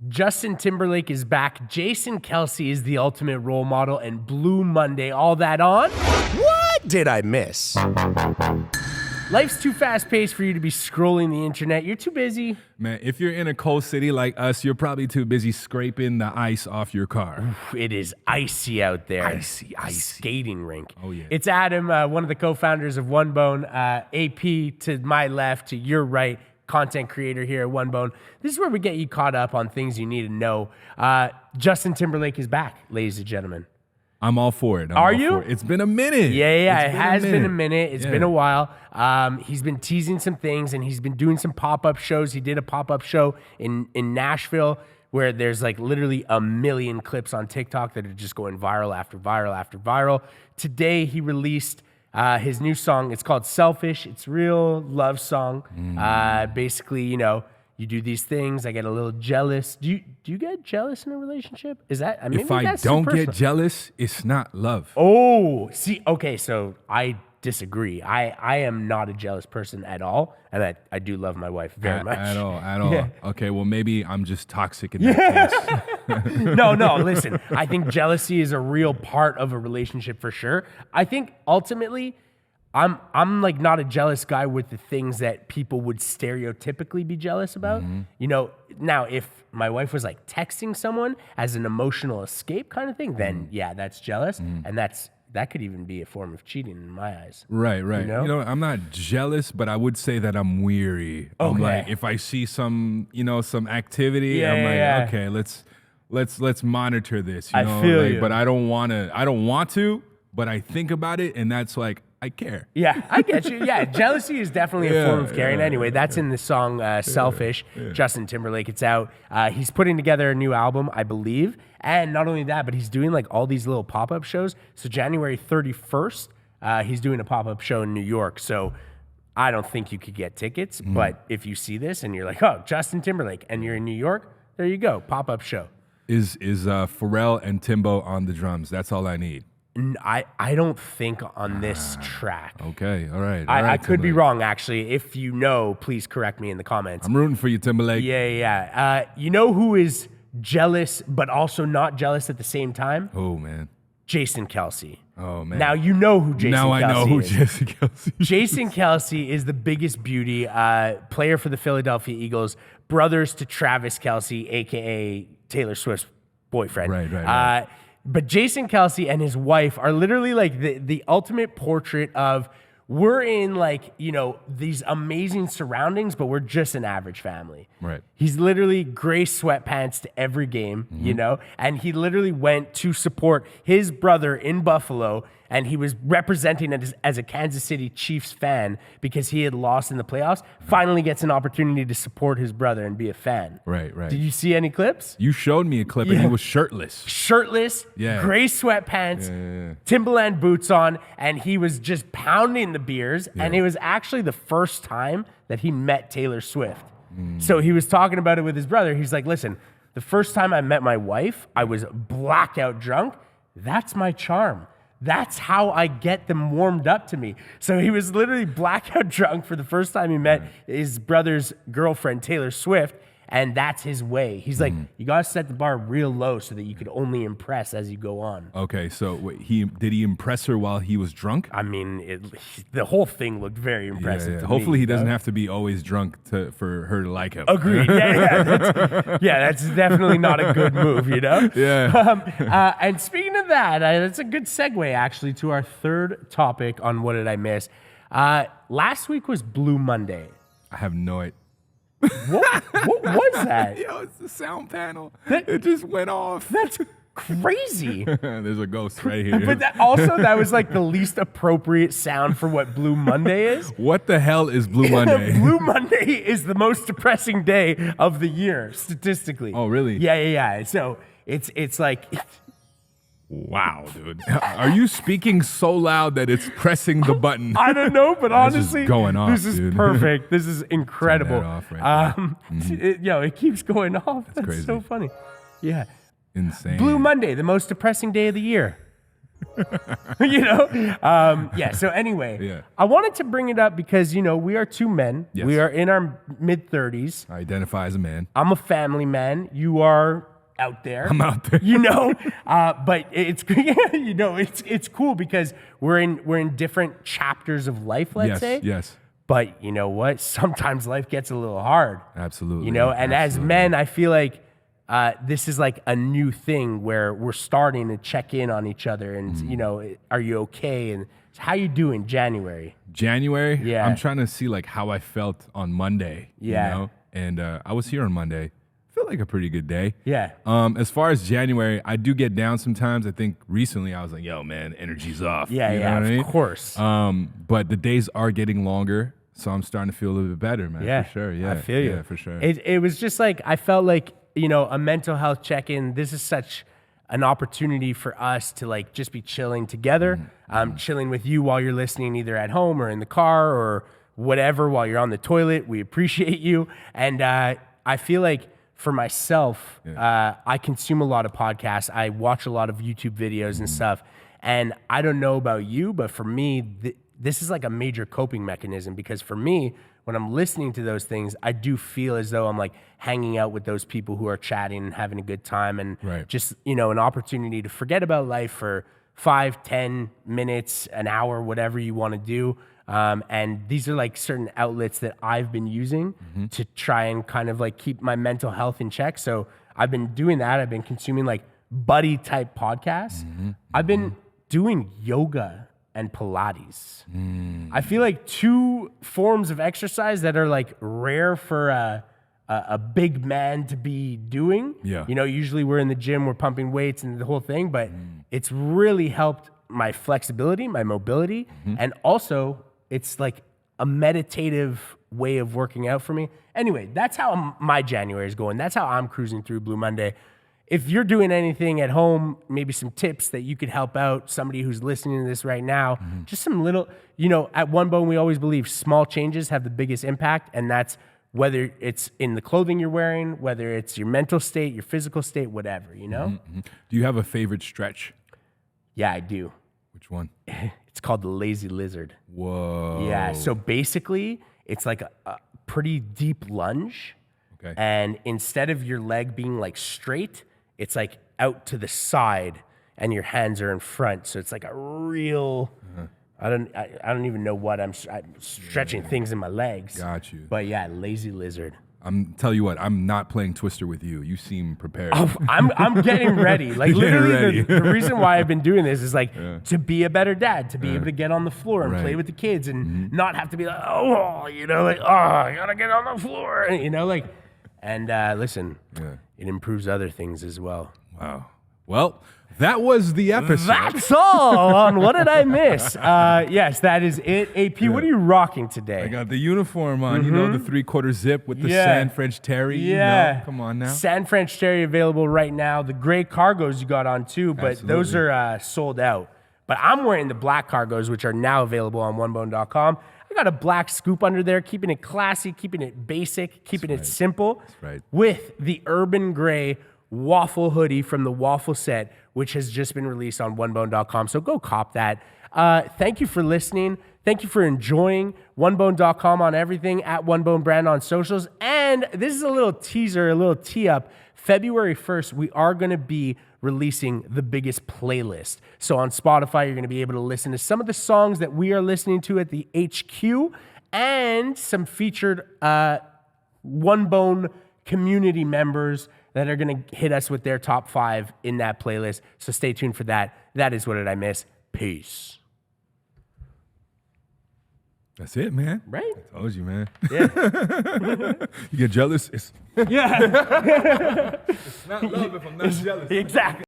Justin Timberlake is back. Jason Kelce is the ultimate role model, and Blue Monday, all that on. What did I miss? Life's too fast-paced for you to be scrolling the internet. You're too busy. Man, if you're in a cold city like us, you're probably too busy scraping the ice off your car. It is icy out there. Icy. Skating rink. Oh, yeah. It's Adam, one of the co-founders of One Bone. AP to my left, to your right, content creator here at One Bone. This is where we get you caught up on things you need to know. Justin Timberlake is back, ladies and gentlemen. I'm all for it. Are you? It's been a minute. Yeah. It has been a minute. It's been a while. He's been teasing some things, and he's been doing some pop-up shows. He did a pop-up show in Nashville where there's like literally a million clips on TikTok that are just going viral after viral after viral. Today, he released his new song. It's called Selfish. It's a real love song. Basically, you know, you do these things. I get a little jealous. Do you get jealous in a relationship? Is that? If I don't get jealous, it's not love. Oh, see, okay, so I disagree. I am not a jealous person at all, and I do love my wife very much. At all. Yeah. Okay, well, maybe I'm just toxic in that case. No, listen. I think jealousy is a real part of a relationship for sure. I think ultimately, I'm like not a jealous guy with the things that people would stereotypically be jealous about. You know, now if my wife was like texting someone as an emotional escape kind of thing, then yeah, that's jealous, and that could even be a form of cheating in my eyes. Right. You know? I'm not jealous, but I would say that I'm weary. Okay. I'm like, if I see some activity, I'm like, okay, let's monitor this. You know? I feel you. But I don't want to, but I think about it, and that's like, I care. Yeah, I get you. Yeah, jealousy is definitely a form of caring. Anyway, that's in the song Selfish, Justin Timberlake. It's out. He's putting together a new album, I believe. And not only that, but he's doing like all these little pop-up shows. So January 31st, he's doing a pop-up show in New York. So I don't think you could get tickets. But if you see this and you're like, oh, Justin Timberlake, and you're in New York, there you go, pop-up show. Is Pharrell and Timbo on the drums? That's all I need. I don't think on this track. Okay, all right. I could be wrong, actually. If you know, please correct me in the comments. I'm rooting for you, Timberlake. Yeah. You know who is jealous, but also not jealous at the same time? Oh, man. Jason Kelce. Oh, man. Now you know who Jason Kelce is. Now I know who Jason Kelce is. Jason Kelce is the biggest beauty, player for the Philadelphia Eagles, brothers to Travis Kelce, a.k.a. Taylor Swift's boyfriend. Right. But Jason Kelce and his wife are literally like the ultimate portrait of, we're in like, you know, these amazing surroundings, but we're just an average family. Right. He's literally gray sweatpants to every game, you know, and he literally went to support his brother in Buffalo, and he was representing it as a Kansas City Chiefs fan because he had lost in the playoffs. Finally gets an opportunity to support his brother and be a fan. Right. Did you see any clips? You showed me a clip, and he was shirtless. Gray sweatpants, Timberland boots on, and he was just pounding the beers, and it was actually the first time that he met Taylor Swift. So he was talking about it with his brother. He's like, listen, the first time I met my wife, I was blackout drunk. That's my charm. That's how I get them warmed up to me. So he was literally blackout drunk for the first time he met his brother's girlfriend, Taylor Swift, and that's his way. He's like, you got to set the bar real low so that you could only impress as you go on. Okay, so did he impress her while he was drunk? I mean, the whole thing looked very impressive to Hopefully me, he doesn't have to be always drunk for her to like him. Agreed. That's definitely not a good move, you know? Yeah. And speaking of that, that's a good segue, actually, to our third topic on What Did I Miss? Last week was Blue Monday. I have no idea. What was that? Yo, it's the sound panel. It just went off. That's crazy. There's a ghost right here. But that was like the least appropriate sound for what Blue Monday is. What the hell is Blue Monday? Blue Monday is the most depressing day of the year, statistically. Oh, really? Yeah. So it's like... Wow, dude. Are you speaking so loud that it's pressing the button? I don't know, but honestly, this is perfect. This is incredible. Turn that off right there. It keeps going off. That's crazy. so funny. Yeah. Insane. Blue Monday, the most depressing day of the year. You know? Yeah. So anyway, I wanted to bring it up because, you know, we are two men. Yes. We are in our mid-30s. I identify as a man. I'm a family man. You are out there. I'm out there. You know? But it's, you know, it's cool because we're in different chapters of life, let's say. Yes. But you know what? Sometimes life gets a little hard. Absolutely. You know, and as men, I feel like this is like a new thing where we're starting to check in on each other and, you know, are you okay? And how you doing January? January? Yeah. I'm trying to see like how I felt on Monday. Yeah. You know? And I was here on Monday. Felt like a pretty good day. Yeah. As far as January, I do get down sometimes. I think recently I was like, yo, man, energy's off. Yeah, you know yeah, what I mean? of course. But the days are getting longer. So I'm starting to feel a little bit better, man. Yeah, for sure. Yeah, I feel you. Yeah, for sure. It was just like, I felt like, you know, a mental health check-in. This is such an opportunity for us to like just be chilling together, chilling with you while you're listening, either at home or in the car or whatever, while you're on the toilet. We appreciate you. And I feel like for myself, I consume a lot of podcasts. I watch a lot of YouTube videos and stuff. And I don't know about you, but for me, this is like a major coping mechanism because for me, when I'm listening to those things, I do feel as though I'm like hanging out with those people who are chatting and having a good time and just, you know, an opportunity to forget about life for 5, 10 minutes, an hour, whatever you want to do. And these are like certain outlets that I've been using to try and kind of like keep my mental health in check. So I've been doing that. I've been consuming like buddy type podcasts. I've been doing yoga and Pilates. I feel like two forms of exercise that are like rare for a big man to be doing. Yeah. You know, usually we're in the gym, we're pumping weights and the whole thing, but it's really helped my flexibility, my mobility, and also it's like a meditative way of working out for me. Anyway, that's how my January is going. That's how I'm cruising through Blue Monday. If you're doing anything at home, maybe some tips that you could help out somebody who's listening to this right now, just some little, you know, at One Bone, we always believe small changes have the biggest impact. And that's whether it's in the clothing you're wearing, whether it's your mental state, your physical state, whatever, you know? Do you have a favorite stretch? Yeah, I do. Which one? It's called the lazy lizard. Whoa. Yeah. So basically it's like a pretty deep lunge. Okay. And instead of your leg being like straight, it's like out to the side and your hands are in front. So it's like a real, I don't even know what I'm stretching things in my legs. Got you. But yeah, lazy lizard. Tell you what, I'm not playing Twister with you. You seem prepared. I'm getting ready. Like literally ready. the reason why I've been doing this is like to be a better dad, to be able to get on the floor and play with the kids and not have to be like, oh, you know, like, oh, I gotta get on the floor. And, you know, like, and listen, it improves other things as well. Wow. Well, that was the episode. That's all on What Did I Miss? Yes, that is it. AP, what are you rocking today? I got the uniform on, you know, the 3/4 zip with the San French Terry. Yeah. You know? Come on now. San French Terry available right now. The gray cargos you got on too, but those are sold out. But I'm wearing the black cargos, which are now available on onebone.com. I got a black scoop under there, keeping it classy, keeping it basic, keeping it simple. That's right. With the urban gray waffle hoodie from the waffle set, which has just been released on onebone.com. So go cop that. Thank you for listening. Thank you for enjoying onebone.com on everything, at OneBone Brand on socials. And this is a little teaser, a little tee up. February 1st, we are going to be releasing the biggest playlist. So on Spotify, you're going to be able to listen to some of the songs that we are listening to at the HQ and some featured One Bone community members that are going to hit us with their top 5 in that playlist. So stay tuned for that. That is What Did I Miss? Peace. That's it, man. Right? I told you, man. Yeah. You get jealous? Yeah. It's not love if I'm not jealous. Exactly.